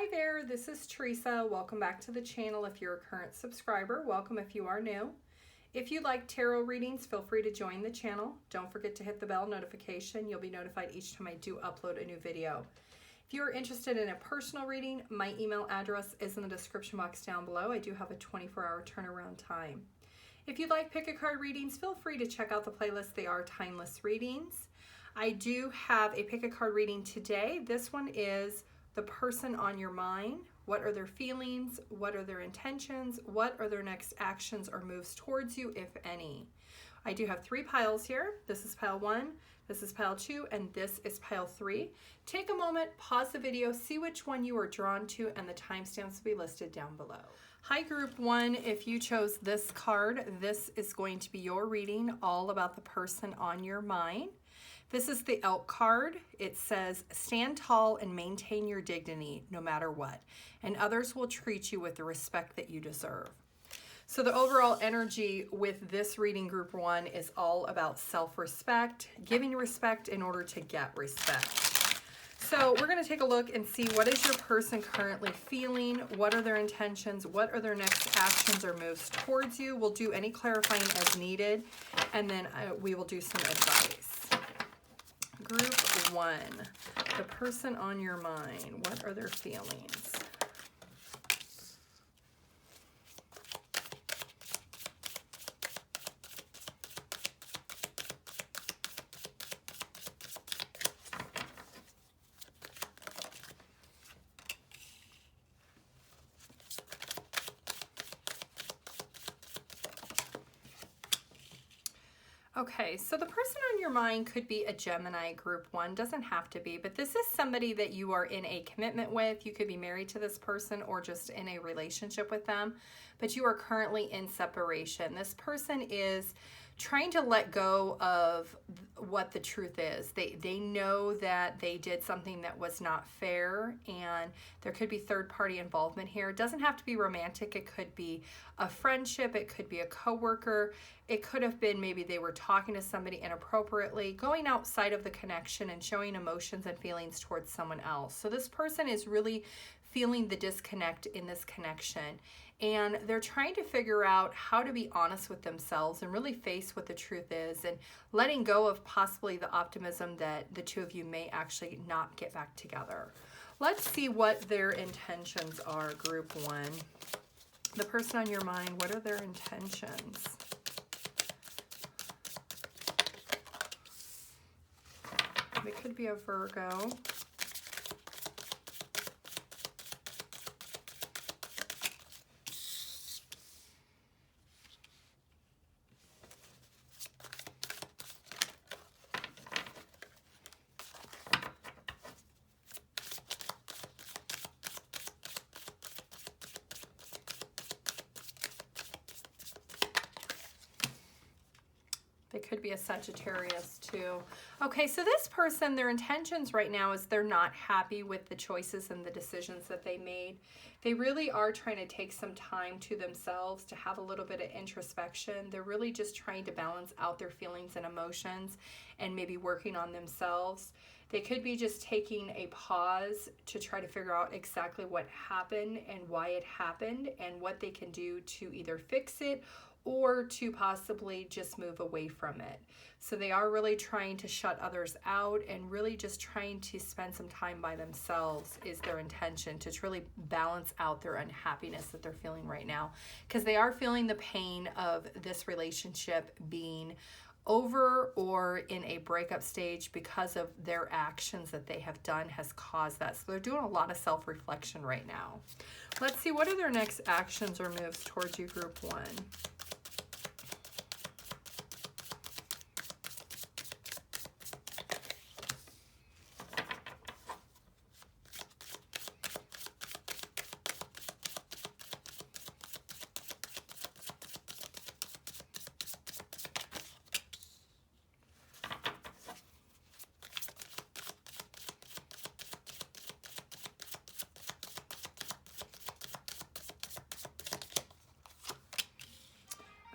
Hi there, this is Teresa. Welcome back to the channel if you're a current subscriber. Welcome if you are new. If you like tarot readings, feel free to join the channel. Don't forget to hit the bell notification. You'll be notified each time I do upload a new video. If you are interested in a personal reading, my email address is in the description box down below. I do have a 24-hour turnaround time. If you'd like pick a card readings, feel free to check out the playlist. They are timeless readings. I do have a pick a card reading today. This one is the person on your mind. What are their feelings? What are their intentions? What are their next actions or moves towards you, if any? I do have 3 piles here. This is pile 1, this is pile 2, and this is pile 3. Take a moment, pause the video, see which one you are drawn to, and the timestamps will be listed down below. Hi group 1, if you chose this card, this is going to be your reading all about the person on your mind. This is the Elk card. It says, stand tall and maintain your dignity no matter what, and others will treat you with the respect that you deserve. So the overall energy with this reading, group 1, is all about self-respect, giving respect in order to get respect. So we're going to take a look and see what is your person currently feeling, what are their intentions, what are their next actions or moves towards you. We'll do any clarifying as needed, and then we will do some advice. Group 1, the person on your mind, what are their feelings? Okay, so the person on your mind could be a Gemini, group 1, doesn't have to be, but this is somebody that you are in a commitment with. You could be married to this person or just in a relationship with them, but you are currently in separation. This person is trying to let go of what the truth is. They know that they did something that was not fair, and there could be third-party involvement here. It doesn't have to be romantic. It could be a friendship. It could be a coworker. It could have been maybe they were talking to somebody inappropriately, going outside of the connection and showing emotions and feelings towards someone else. So this person is really feeling the disconnect in this connection, and they're trying to figure out how to be honest with themselves and really face what the truth is, and letting go of possibly the optimism that the two of you may actually not get back together. Let's see what their intentions are, group 1. The person on your mind, what are their intentions? It could be a Virgo. They could be a Sagittarius too. Okay, so this person, their intentions right now is they're not happy with the choices and the decisions that they made. They really are trying to take some time to themselves to have a little bit of introspection. They're really just trying to balance out their feelings and emotions and maybe working on themselves. They could be just taking a pause to try to figure out exactly what happened and why it happened and what they can do to either fix it or to possibly just move away from it. So they are really trying to shut others out and really just trying to spend some time by themselves is their intention, to really balance out their unhappiness that they're feeling right now, because they are feeling the pain of this relationship being over or in a breakup stage because of their actions that they have done has caused that. So they're doing a lot of self-reflection right now. Let's see, what are their next actions or moves towards you, group 1?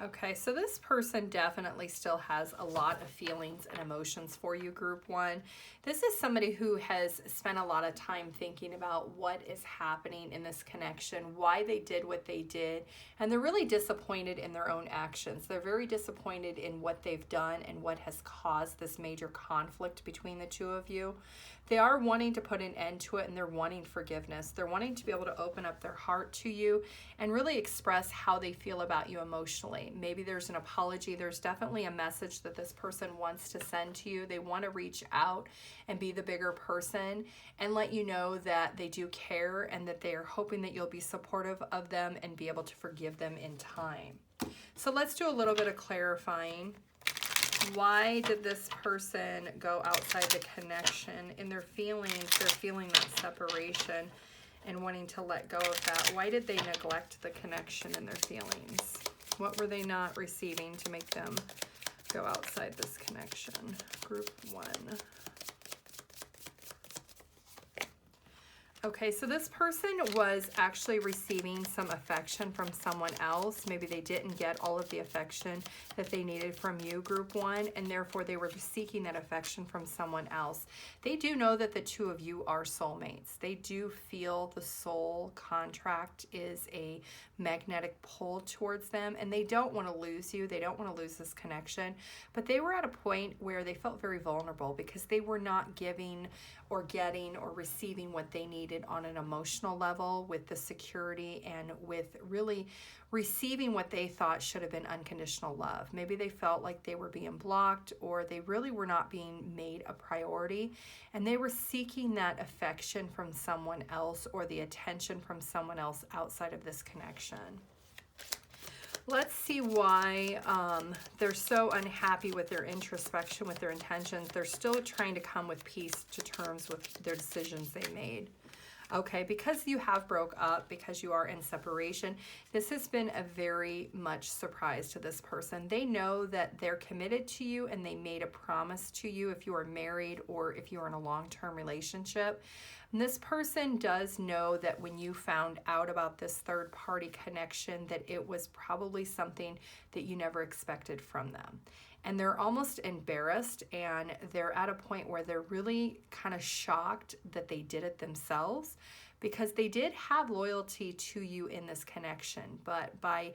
Okay, so this person definitely still has a lot of feelings and emotions for you, group 1. This is somebody who has spent a lot of time thinking about what is happening in this connection, why they did what they did, and they're really disappointed in their own actions. They're very disappointed in what they've done and what has caused this major conflict between the two of you. They are wanting to put an end to it, and they're wanting forgiveness. They're wanting to be able to open up their heart to you and really express how they feel about you emotionally. Maybe there's an apology. There's definitely a message that this person wants to send to you. They want to reach out and be the bigger person and let you know that they do care and that they are hoping that you'll be supportive of them and be able to forgive them in time. So let's do a little bit of clarifying. Why did this person go outside the connection? In their feelings, they're feeling that separation and wanting to let go of that. Why did they neglect the connection in their feelings? What were they not receiving to make them go outside this connection? Group 1. Okay, so this person was actually receiving some affection from someone else. Maybe they didn't get all of the affection that they needed from you, group 1, and therefore they were seeking that affection from someone else. They do know that the two of you are soulmates. They do feel the soul contract is a magnetic pull towards them, and they don't want to lose you. They don't want to lose this connection, but they were at a point where they felt very vulnerable because they were not giving or getting or receiving what they needed on an emotional level with the security and with really receiving what they thought should have been unconditional love. Maybe they felt like they were being blocked or they really were not being made a priority, and they were seeking that affection from someone else or the attention from someone else outside of this connection. Let's see why they're so unhappy with their introspection, with their intentions. They're still trying to come with peace to terms with their decisions they made. Okay, because you have broke up, because you are in separation, this has been a very much surprise to this person. They know that they're committed to you and they made a promise to you if you are married or if you are in a long-term relationship. And this person does know that when you found out about this third-party connection, that it was probably something that you never expected from them. And they're almost embarrassed, and they're at a point where they're really kind of shocked that they did it themselves, because they did have loyalty to you in this connection. But by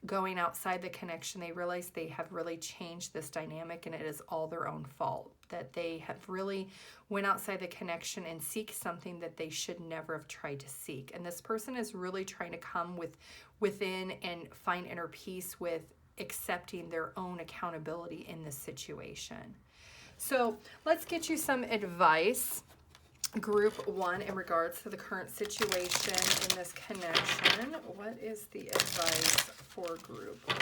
going outside the connection, they realize they have really changed this dynamic, and it is all their own fault, that they have really went outside the connection and seek something that they should never have tried to seek. And this person is really trying to come within and find inner peace with accepting their own accountability in this situation. So let's get you some advice, group 1, in regards to the current situation in this connection. What is the advice for group 1?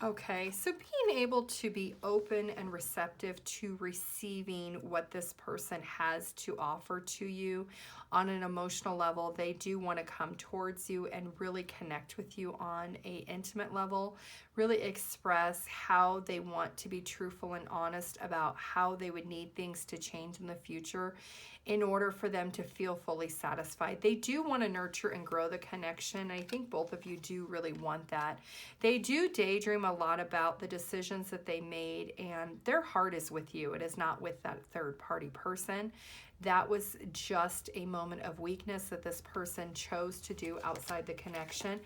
Okay, so being able to be open and receptive to receiving what this person has to offer to you on an emotional level. They do want to come towards you and really connect with you on an intimate level, really express how they want to be truthful and honest about how they would need things to change in the future in order for them to feel fully satisfied. They do want to nurture and grow the connection. I think both of you do really want that. They do daydream a lot about the decisions that they made, and their heart is with you. It is not with that third-party person. That was just a moment of weakness that this person chose to do outside the connection.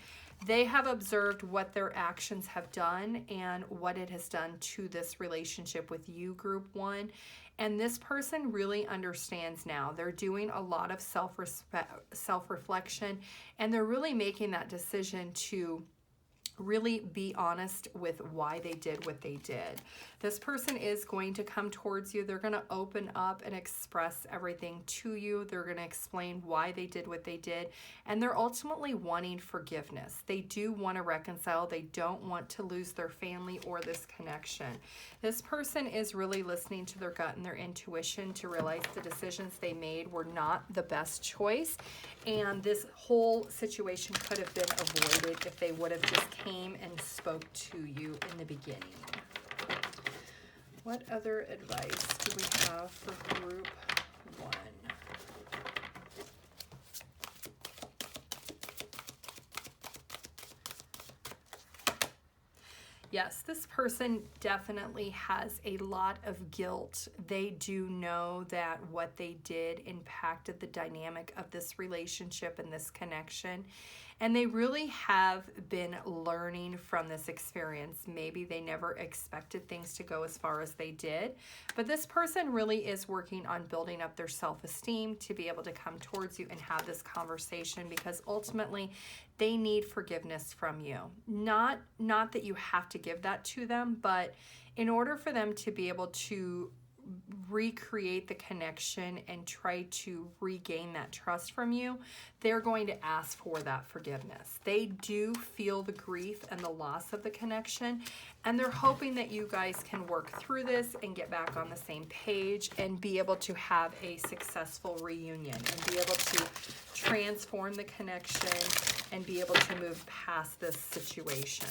They have observed what their actions have done and what it has done to this relationship with you, group 1. And this person really understands now. They're doing a lot of self-reflection, and they're really making that decision to really be honest with why they did what they did. This person is going to come towards you. They're going to open up and express everything to you. They're going to explain why they did what they did, and they're ultimately wanting forgiveness. They do want to reconcile. They don't want to lose their family or this connection. This person is really listening to their gut and their intuition to realize the decisions they made were not the best choice, and this whole situation could have been avoided if they would have just came and spoke to you in the beginning. What other advice do we have for group 1? Yes, this person definitely has a lot of guilt. They do know that what they did impacted the dynamic of this relationship and this connection. And they really have been learning from this experience. Maybe they never expected things to go as far as they did, but this person really is working on building up their self-esteem to be able to come towards you and have this conversation, because ultimately they need forgiveness from you. Not that you have to give that to them, but in order for them to be able to recreate the connection and try to regain that trust from you, they're going to ask for that forgiveness. They do feel the grief and the loss of the connection, and they're hoping that you guys can work through this and get back on the same page and be able to have a successful reunion and be able to transform the connection and be able to move past this situation.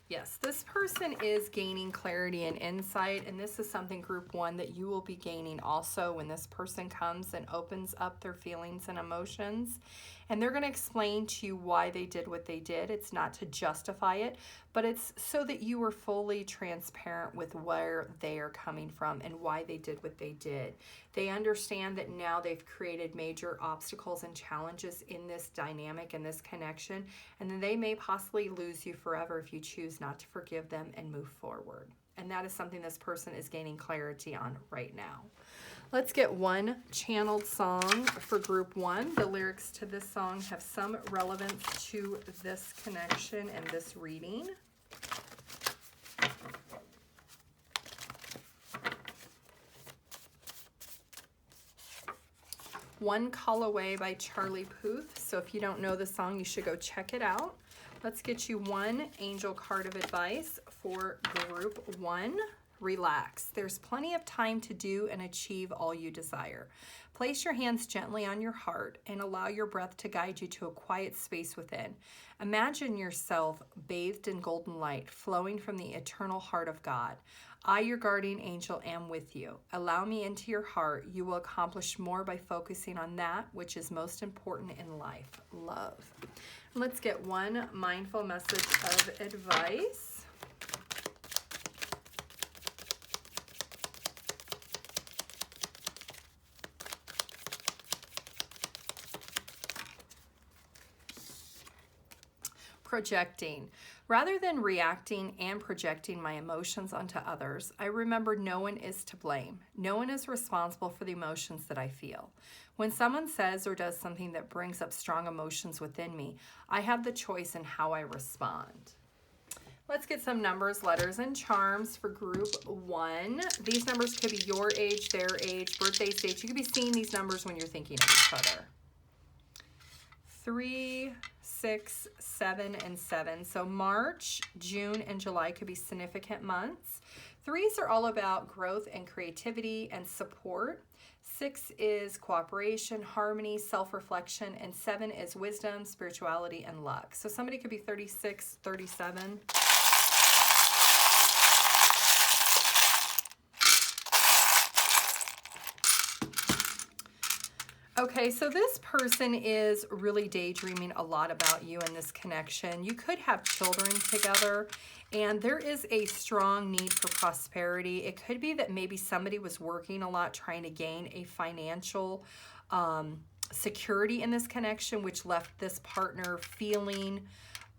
Yes, this person is gaining clarity and insight, and this is something, group one, that you will be gaining also when this person comes and opens up their feelings and emotions. And they're going to explain to you why they did what they did. It's not to justify it, but it's so that you are fully transparent with where they are coming from and why they did what they did. They understand that now they've created major obstacles and challenges in this dynamic and this connection, and then they may possibly lose you forever if you choose not to forgive them and move forward. And that is something this person is gaining clarity on right now. Let's get one channeled song for group one. The lyrics to this song have some relevance to this connection and this reading. One Call Away by Charlie Puth. So if you don't know the song, you should go check it out. Let's get you one angel card of advice for group one. Relax. There's plenty of time to do and achieve all you desire. Place your hands gently on your heart and allow your breath to guide you to a quiet space within. Imagine yourself bathed in golden light flowing from the eternal heart of God. I, your guardian angel, am with you. Allow me into your heart. You will accomplish more by focusing on that which is most important in life. Love. Let's get one mindful message of advice. Projecting. Rather than reacting and projecting my emotions onto others, I remember no one is to blame. No one is responsible for the emotions that I feel. When someone says or does something that brings up strong emotions within me, I have the choice in how I respond. Let's get some numbers, letters, and charms for group one. These numbers could be your age, their age, birthday, dates. You could be seeing these numbers when you're thinking of each other. 3, 6, 7, and 7. So March, June, and July could be significant months. 3s are all about growth and creativity and support. 6 is cooperation, harmony, self-reflection, and 7 is wisdom, spirituality, and luck. So somebody could be 36, 37. Okay, so this person is really daydreaming a lot about you and this connection. You could have children together, and there is a strong need for prosperity. It could be that maybe somebody was working a lot trying to gain a financial security in this connection, which left this partner feeling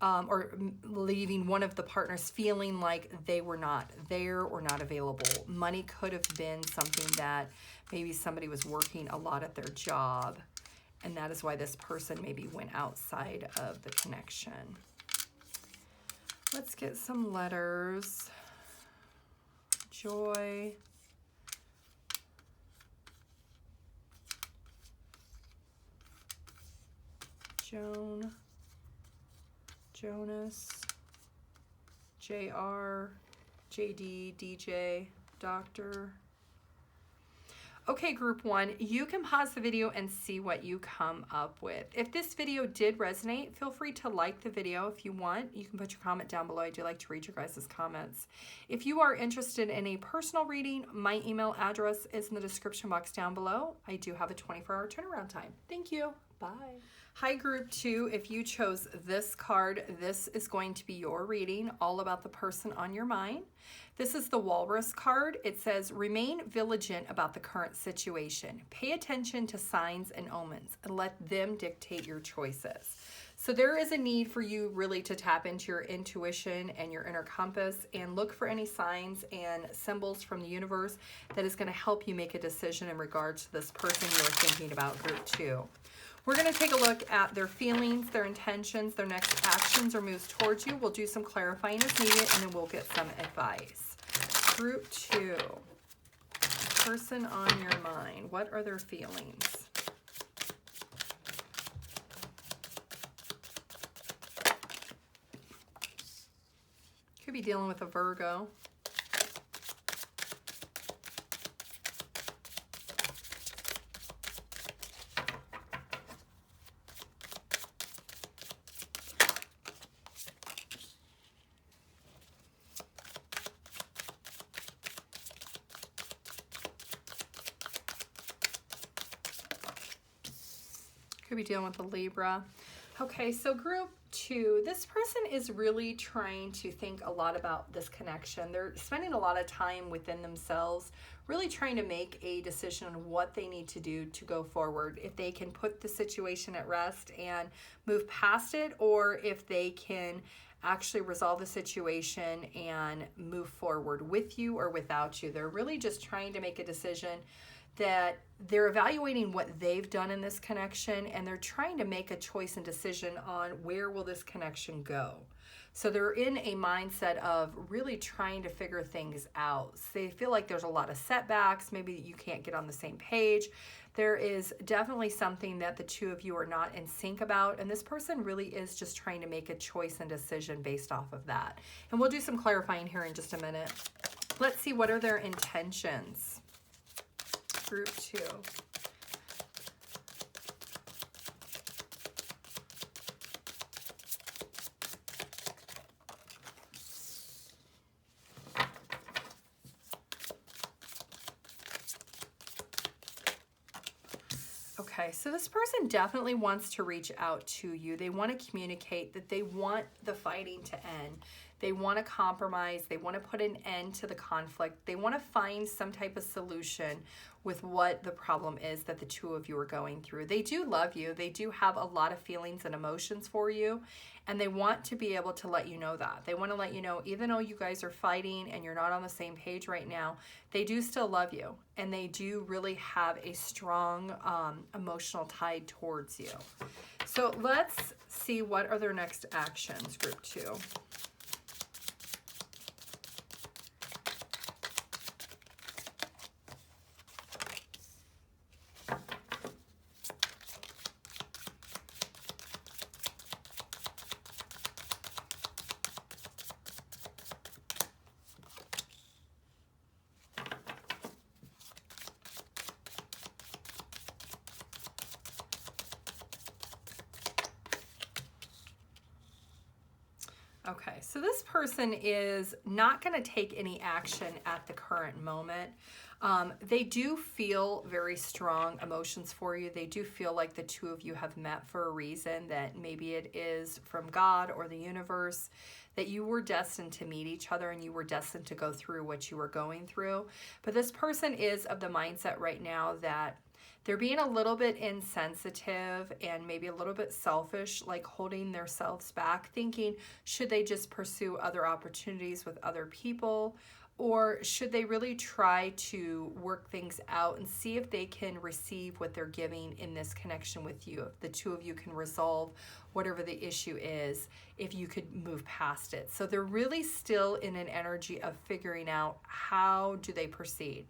or leaving one of the partners feeling like they were not there or not available. Money could have been something that maybe somebody was working a lot at their job, and that is why this person maybe went outside of the connection. Let's get some letters. Joy. Joan. Jonas. JR. JD. DJ. Doctor. Okay, group one, you can pause the video and see what you come up with. If this video did resonate, feel free to like the video if you want. You can put your comment down below. I do like to read your guys' comments. If you are interested in a personal reading, my email address is in the description box down below. I do have a 24-hour turnaround time. Thank you. Bye. Hi, group 2. If you chose this card, this is going to be your reading, all about the person on your mind. This is the Walrus card. It says, remain vigilant about the current situation. Pay attention to signs and omens and let them dictate your choices. So there is a need for you really to tap into your intuition and your inner compass and look for any signs and symbols from the universe that is going to help you make a decision in regards to this person you are thinking about, group 2. We're going to take a look at their feelings, their intentions, their next actions or moves towards you. We'll do some clarifying as needed, and then we'll get some advice. Group 2, person on your mind. What are their feelings? Could be dealing with a Virgo. Could be dealing with a Libra. Okay, so group 2, this person is really trying to think a lot about this connection. They're spending a lot of time within themselves, really trying to make a decision on what they need to do to go forward. If they can put the situation at rest and move past it, or if they can actually resolve the situation and move forward with you or without you. They're really just trying to make a decision that they're evaluating what they've done in this connection, and they're trying to make a choice and decision on where will this connection go. So they're in a mindset of really trying to figure things out. So they feel like there's a lot of setbacks, maybe you can't get on the same page. There is definitely something that the two of you are not in sync about, and this person really is just trying to make a choice and decision based off of that. And we'll do some clarifying here in just a minute. Let's see, what are their intentions? Group 2. Okay, so this person definitely wants to reach out to you. They want to communicate that they want the fighting to end. They want to compromise. They want to put an end to the conflict. They want to find some type of solution with what the problem is that the two of you are going through. They do love you. They do have a lot of feelings and emotions for you, and they want to be able to let you know that. They want to let you know, even though you guys are fighting and you're not on the same page right now, they do still love you, and they do really have a strong emotional tie towards you. So let's see, what are their next actions, group 2. Okay, so this person is not going to take any action at the current moment. They do feel very strong emotions for you. They do feel like the two of you have met for a reason, that maybe it is from God or the universe, that you were destined to meet each other and you were destined to go through what you were going through. But this person is of the mindset right now that they're being a little bit insensitive and maybe a little bit selfish, like holding themselves back, thinking, should they just pursue other opportunities with other people? Or should they really try to work things out and see if they can receive what they're giving in this connection with you? If the two of you can resolve whatever the issue is, if you could move past it. So they're really still in an energy of figuring out, how do they proceed?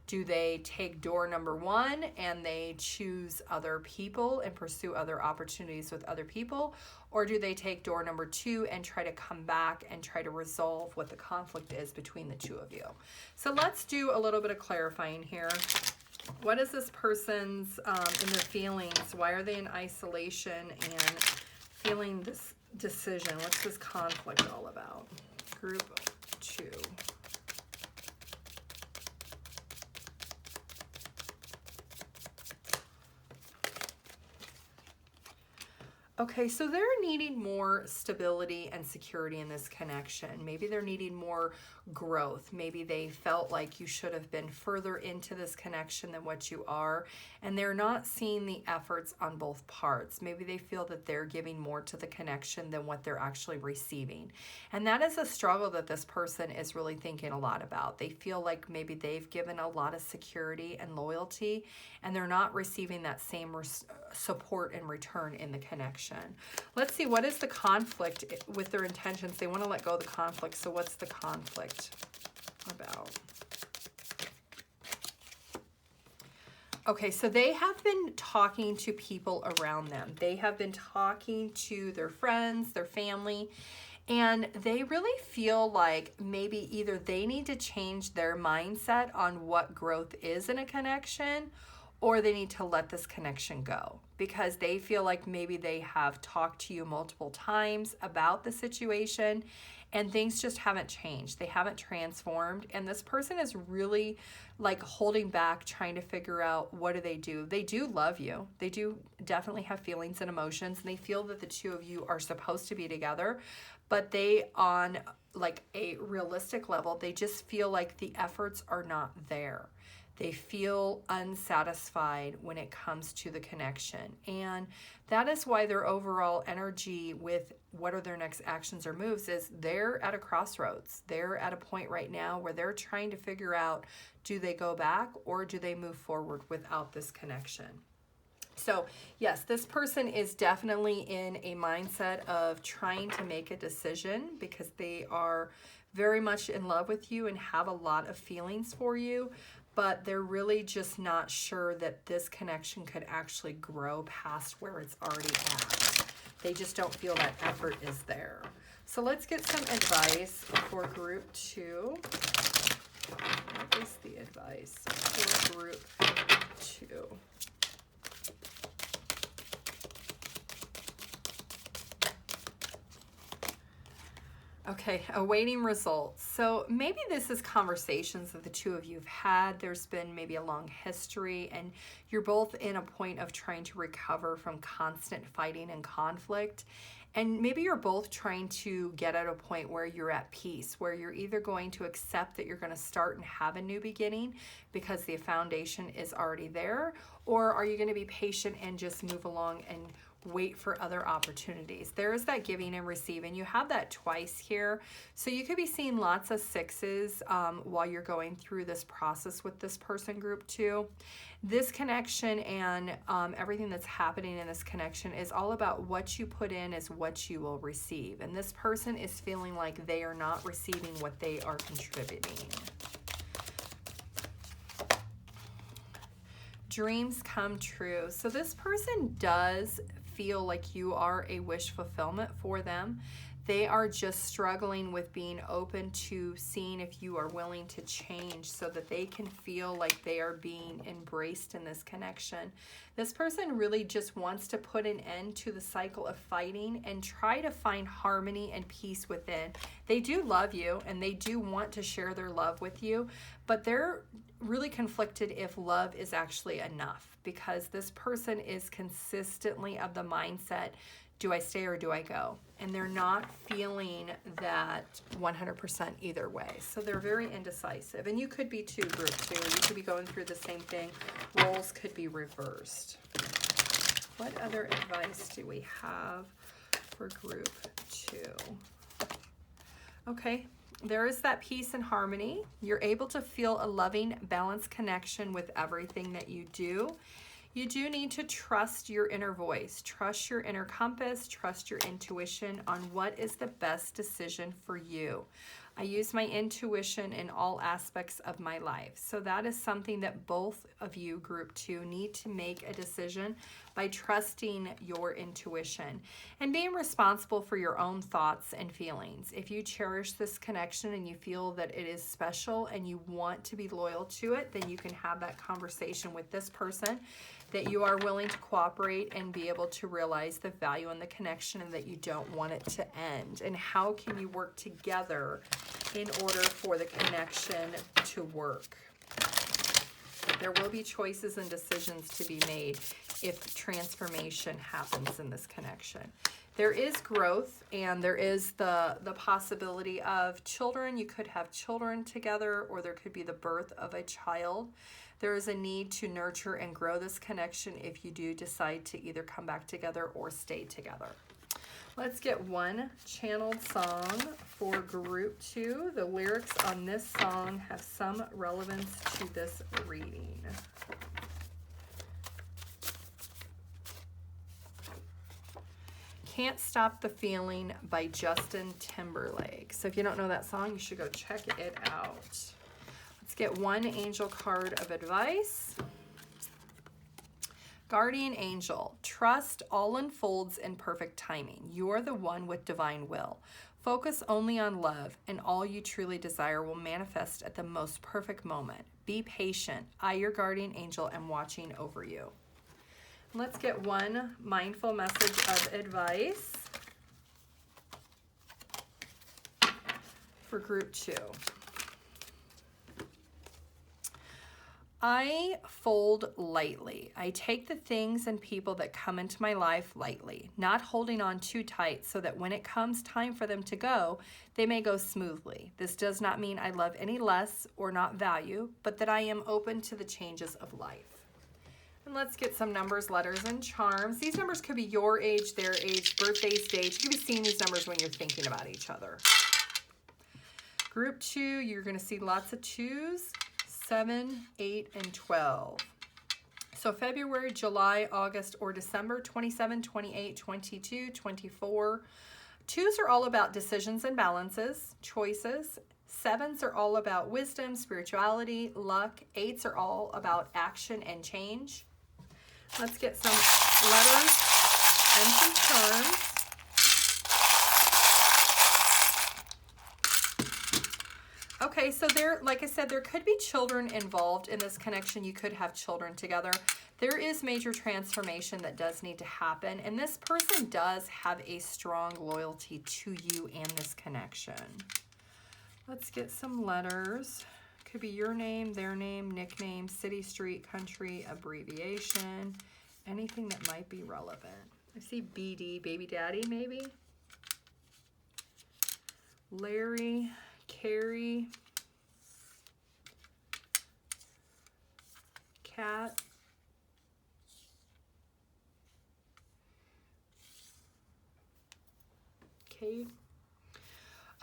Do they take door number 1 and they choose other people and pursue other opportunities with other people? Or do they take door number 2 and try to come back and try to resolve what the conflict is between the two of you? So let's do a little bit of clarifying here. What is this person's in their feelings? Why are they in isolation and feeling this decision? What's this conflict all about? Group 2. Okay, so they're needing more stability and security in this connection. Maybe they're needing more growth. Maybe they felt like you should have been further into this connection than what you are, and they're not seeing the efforts on both parts. Maybe they feel that they're giving more to the connection than what they're actually receiving. And that is a struggle that this person is really thinking a lot about. They feel like maybe they've given a lot of security and loyalty, and they're not receiving that same support in return in the connection. Let's see, what is the conflict with their intentions? They want to let go of the conflict. So what's the conflict about? Okay, so they have been talking to people around them. They have been talking to their friends, their family, and they really feel like maybe either they need to change their mindset on what growth is in a connection, or they need to let this connection go, because they feel like maybe they have talked to you multiple times about the situation and things just haven't changed. They haven't transformed, and this person is really like holding back, trying to figure out what do they do. They do love you. They do definitely have feelings and emotions, and they feel that the two of you are supposed to be together, but they, on like a realistic level, they just feel like the efforts are not there. They feel unsatisfied when it comes to the connection. And that is why their overall energy with what are their next actions or moves is they're at a crossroads. They're at a point right now where they're trying to figure out, do they go back or do they move forward without this connection? So yes, this person is definitely in a mindset of trying to make a decision because they are very much in love with you and have a lot of feelings for you, but they're really just not sure that this connection could actually grow past where it's already at. They just don't feel that effort is there. So let's get some advice for group 2. What is the advice for group 2? Okay, awaiting results. So maybe this is conversations that the two of you have had. There's been maybe a long history, and you're both in a point of trying to recover from constant fighting and conflict. And maybe you're both trying to get at a point where you're at peace, where you're either going to accept that you're going to start and have a new beginning because the foundation is already there, or are you going to be patient and just move along and wait for other opportunities? There is that giving and receiving. You have that twice here. So you could be seeing lots of 6s while you're going through this process with this person, group 2. This connection and everything that's happening in this connection is all about what you put in is what you will receive. And this person is feeling like they are not receiving what they are contributing. Dreams come true. So this person does feel like you are a wish fulfillment for them. They are just struggling with being open to seeing if you are willing to change so that they can feel like they are being embraced in this connection. This person really just wants to put an end to the cycle of fighting and try to find harmony and peace within. They do love you and they do want to share their love with you, but they're really conflicted if love is actually enough, because this person is consistently of the mindset, do I stay or do I go? And they're not feeling that 100% either way. So they're very indecisive. And you could be too, group 2. You could be going through the same thing. Roles could be reversed. What other advice do we have for group 2? Okay, there is that peace and harmony. You're able to feel a loving, balanced connection with everything that you do. You do need to trust your inner voice, trust your inner compass, trust your intuition on what is the best decision for you. I use my intuition in all aspects of my life. So that is something that both of you, group 2, need to make a decision by trusting your intuition and being responsible for your own thoughts and feelings. If you cherish this connection and you feel that it is special and you want to be loyal to it, then you can have that conversation with this person, that you are willing to cooperate and be able to realize the value in the connection and that you don't want it to end. And how can you work together in order for the connection to work? There will be choices and decisions to be made. if transformation happens in this connection. There is growth, and there is the possibility of children. You could have children together, or there could be the birth of a child. There is a need to nurture and grow this connection if you do decide to either come back together or stay together. Let's get one channeled song for group 2. The lyrics on this song have some relevance to this reading. Can't Stop the Feeling by Justin Timberlake. So if you don't know that song, you should go check it out. Let's get one angel card of advice. Guardian Angel, trust all unfolds in perfect timing. You are the one with divine will. Focus only on love, and all you truly desire will manifest at the most perfect moment. Be patient. I, your guardian angel, am watching over you. Let's get one mindful message of advice for group 2. I fold lightly. I take the things and people that come into my life lightly, not holding on too tight so that when it comes time for them to go, they may go smoothly. This does not mean I love any less or not value, but that I am open to the changes of life. And let's get some numbers, letters, and charms. These numbers could be your age, their age, birthdays, dates. You could be seeing these numbers when you're thinking about each other. Group 2, you're going to see lots of 2s, 7, 8, and 12. So February, July, August, or December, 27, 28, 22, 24. 2s are all about decisions and balances, choices. 7s are all about wisdom, spirituality, luck. 8s are all about action and change. Let's get some letters and some charms. Okay, so there, like I said, there could be children involved in this connection. You could have children together. There is major transformation that does need to happen, and this person does have a strong loyalty to you and this connection. Let's get some letters. Could be your name, their name, nickname, city, street, country, abbreviation, anything that might be relevant. I see BD, baby daddy, maybe. Larry, Carrie, Cat, Kate.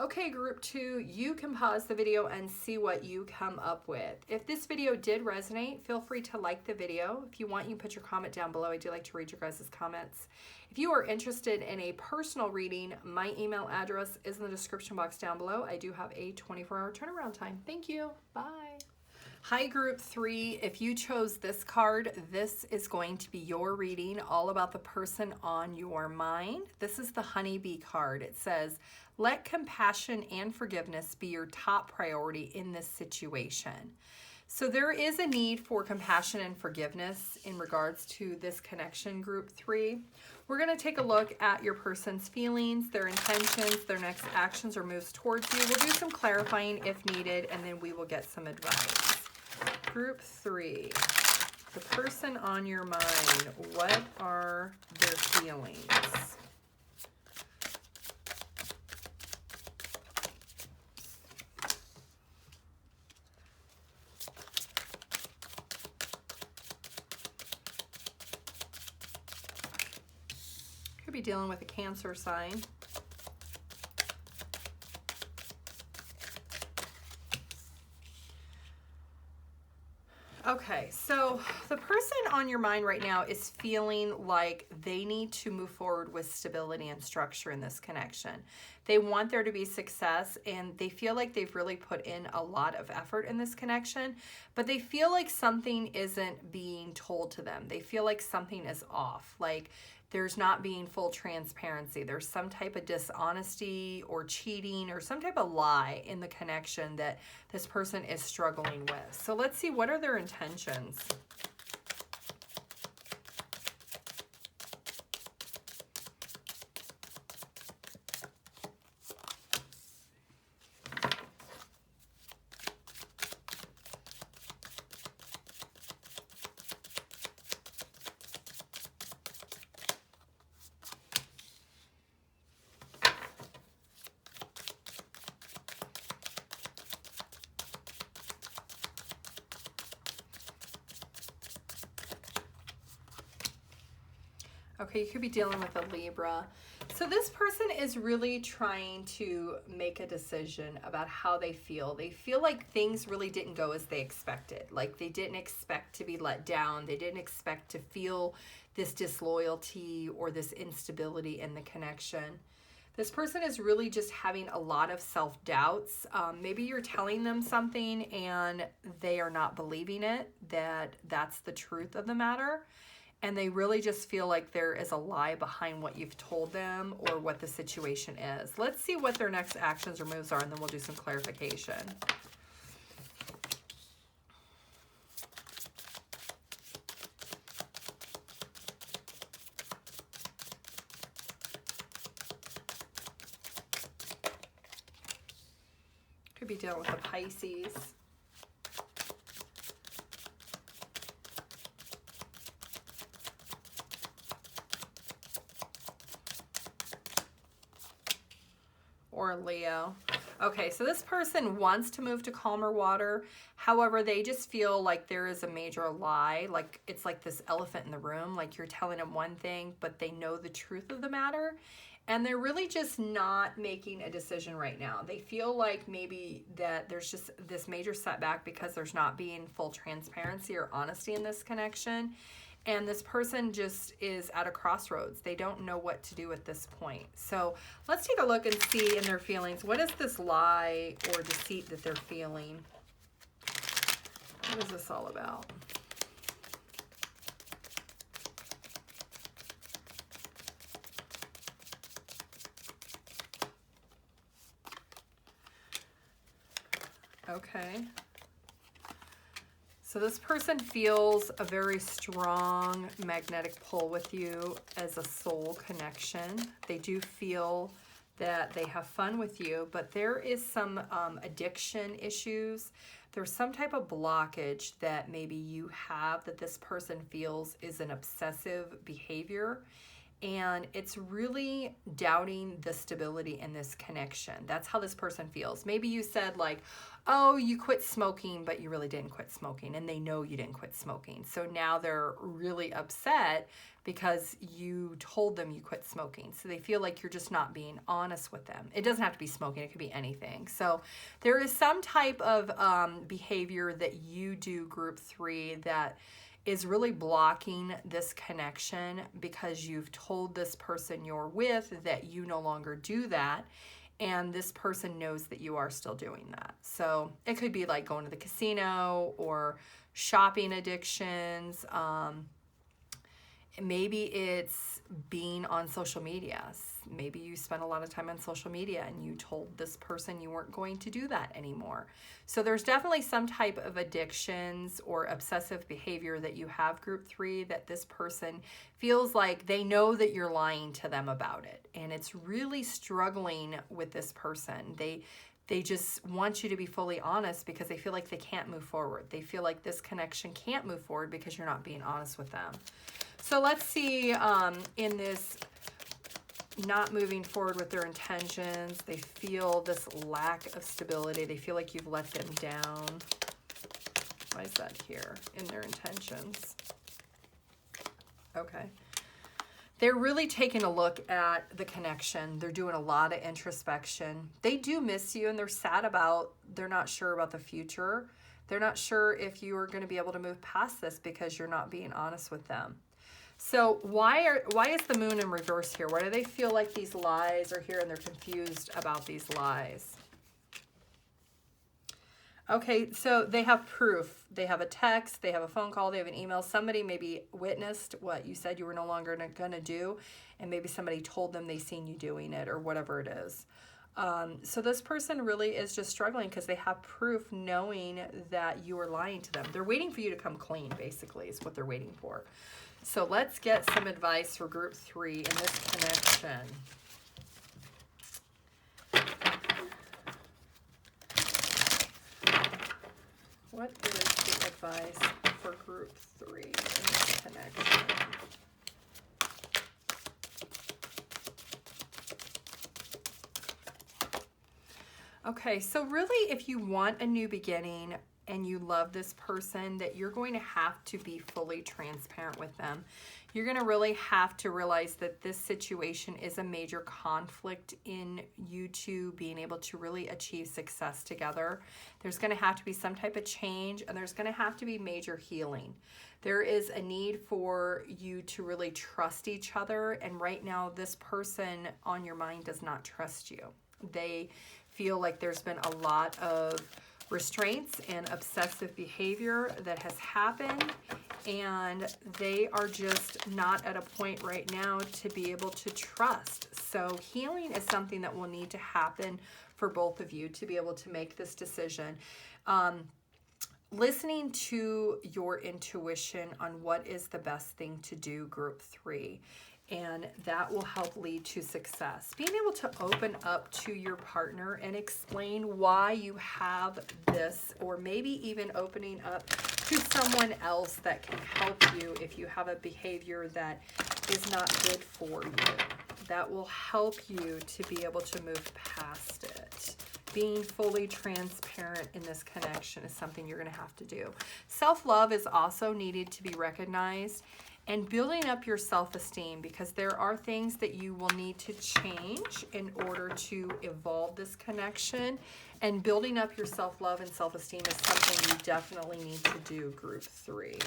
Okay, group 2, you can pause the video and see what you come up with. If this video did resonate, feel free to like the video. If you want, you can put your comment down below. I do like to read your guys' comments. If you are interested in a personal reading, my email address is in the description box down below. I do have a 24-hour turnaround time. Thank you. Bye. Hi, group 3. If you chose this card, this is going to be your reading, all about the person on your mind. This is the honeybee card. It says, let compassion and forgiveness be your top priority in this situation. So there is a need for compassion and forgiveness in regards to this connection, group 3. We're going to take a look at your person's feelings, their intentions, their next actions or moves towards you. We'll do some clarifying if needed, and then we will get some advice. Group 3, the person on your mind, what are their feelings? Could be dealing with a Cancer sign. Okay, so the person on your mind right now is feeling like they need to move forward with stability and structure in this connection. They want there to be success, and they feel like they've really put in a lot of effort in this connection, but they feel like something isn't being told to them. They feel like something is off, like there's not being full transparency. There's some type of dishonesty or cheating or some type of lie in the connection that this person is struggling with. So let's see, what are their intentions? Okay, you could be dealing with a Libra. So this person is really trying to make a decision about how they feel. They feel like things really didn't go as they expected. Like they didn't expect to be let down. They didn't expect to feel this disloyalty or this instability in the connection. This person is really just having a lot of self-doubts. Maybe you're telling them something and they are not believing it, that that's the truth of the matter. And they really just feel like there is a lie behind what you've told them or what the situation is. Let's see what their next actions or moves are, and then we'll do some clarification. Could be dealing with a Pisces. Or Leo. Okay, so this person wants to move to calmer water. However, they just feel like there is a major lie. Like it's like this elephant in the room. Like you're telling them one thing, but they know the truth of the matter. And they're really just not making a decision right now. They feel like maybe that there's just this major setback because there's not being full transparency or honesty in this connection. And this person just is at a crossroads. They don't know what to do at this point. So let's take a look and see in their feelings, what is this lie or deceit that they're feeling? What is this all about? Okay. So this person feels a very strong magnetic pull with you as a soul connection. They do feel that they have fun with you, but there is some addiction issues. There's some type of blockage that maybe you have that this person feels is an obsessive behavior. And it's really doubting the stability in this connection. That's how this person feels. Maybe you said like, oh, you quit smoking, but you really didn't quit smoking. And they know you didn't quit smoking. So now they're really upset because you told them you quit smoking. So they feel like you're just not being honest with them. It doesn't have to be smoking. It could be anything. So there is some type of behavior that you do, group 3, that is really blocking this connection because you've told this person you're with that you no longer do that, and this person knows that you are still doing that. So it could be like going to the casino or shopping addictions. Maybe it's being on social media. Maybe you spend a lot of time on social media and you told this person you weren't going to do that anymore. So there's definitely some type of addictions or obsessive behavior that you have, group 3, that this person feels like they know that you're lying to them about it. And it's really struggling with this person. They just want you to be fully honest because they feel like they can't move forward. They feel like this connection can't move forward because you're not being honest with them. So let's see, in this not moving forward with their intentions, they feel this lack of stability. They feel like you've let them down. Why is that here in their intentions? Okay. They're really taking a look at the connection. They're doing a lot of introspection. They do miss you and they're sad about, they're not sure about the future. They're not sure if you are going to be able to move past this because you're not being honest with them. So why is the moon in reverse here? Why do they feel like these lies are here and they're confused about these lies? Okay, so they have proof. They have a text, they have a phone call, they have an email. Somebody maybe witnessed what you said you were no longer going to do, and maybe somebody told them they seen you doing it or whatever it is. So this person really is just struggling because they have proof knowing that you are lying to them. They're waiting for you to come clean, basically, is what they're waiting for. So let's get some advice for group 3 in this connection. What is the advice for group 3 in this connection? Okay, so really if you want a new beginning, and you love this person, that you're going to have to be fully transparent with them. You're going to really have to realize that this situation is a major conflict in you two being able to really achieve success together. There's going to have to be some type of change, and there's going to have to be major healing. There is a need for you to really trust each other, and right now this person on your mind does not trust you. They feel like there's been a lot of restraints and obsessive behavior that has happened, and they are just not at a point right now to be able to trust. So healing is something that will need to happen for both of you to be able to make this decision. Listening to your intuition on what is the best thing to do, group 3, and that will help lead to success. Being able to open up to your partner and explain why you have this, or maybe even opening up to someone else that can help you if you have a behavior that is not good for you. That will help you to be able to move past it. Being fully transparent in this connection is something you're going to have to do. Self-love is also needed to be recognized, and building up your self-esteem, because there are things that you will need to change in order to evolve this connection. And building up your self-love and self-esteem is something you definitely need to do, group 3.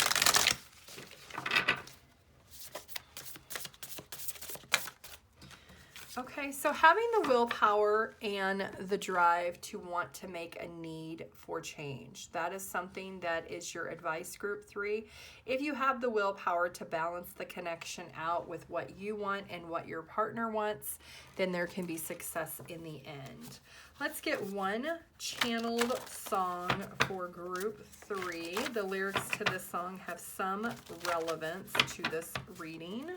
Okay, so having the willpower and the drive to want to make a need for change, that is something that is your advice, group 3. If you have the willpower to balance the connection out with what you want and what your partner wants, then there can be success in the end. Let's get one channeled song for group 3. The lyrics to this song have some relevance to this reading.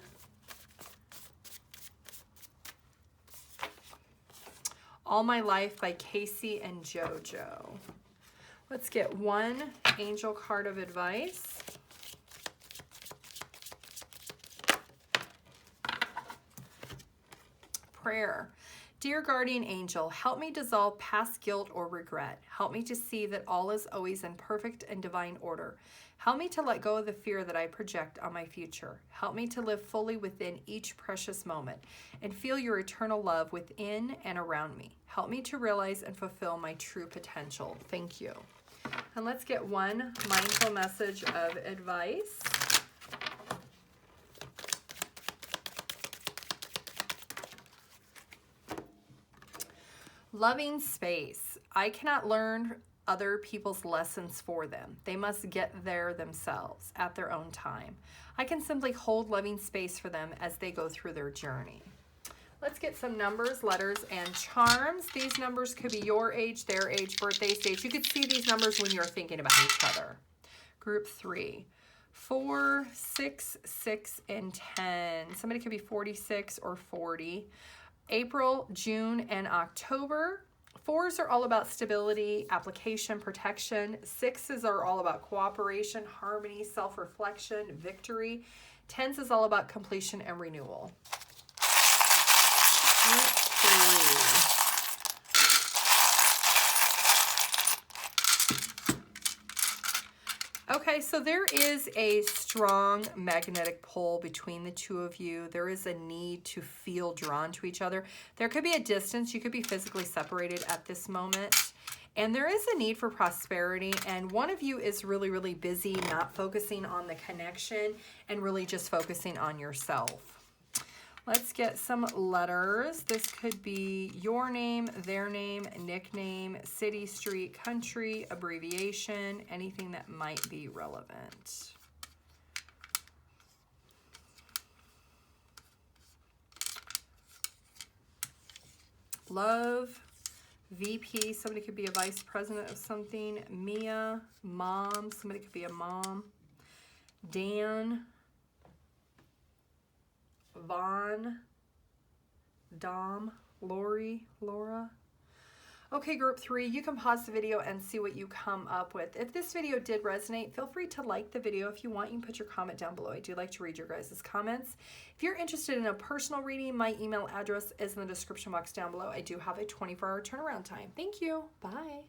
All My Life by Casey and JoJo. Let's get one angel card of advice. Prayer. Dear guardian angel, help me dissolve past guilt or regret. Help me to see that all is always in perfect and divine order. Help me to let go of the fear that I project on my future. Help me to live fully within each precious moment and feel your eternal love within and around me. Help me to realize and fulfill my true potential. Thank you. And let's get one mindful message of advice. Loving space. I cannot learn other people's lessons for them. They must get there themselves at their own time. I can simply hold loving space for them as they go through their journey. Let's get some numbers, letters, and charms. These numbers could be your age, their age, birthday, stage. You could see these numbers when you're thinking about each other. Group 3, 4, 6, 6, and 10. Somebody could be 46 or 40. April, June, and October. 4s are all about stability, application, protection. 6s are all about cooperation, harmony, self-reflection, victory. 10s is all about completion and renewal. Okay, so there is a strong magnetic pull between the two of you. There is a need to feel drawn to each other. There could be a distance. You could be physically separated at this moment. And there is a need for prosperity. And one of you is really, really busy, not focusing on the connection and really just focusing on yourself. Let's get some letters. This could be your name, their name, nickname, city, street, country, abbreviation, anything that might be relevant. Love, VP, somebody could be a vice president of something. Mia, mom, somebody could be a mom. Dan, Vaughn, Dom, Lori, Laura. Okay, group 3, you can pause the video and see what you come up with. If this video did resonate, feel free to like the video. If you want, you can put your comment down below. I do like to read your guys' comments. If you're interested in a personal reading, my email address is in the description box down below. I do have a 24-hour turnaround time. Thank you. Bye.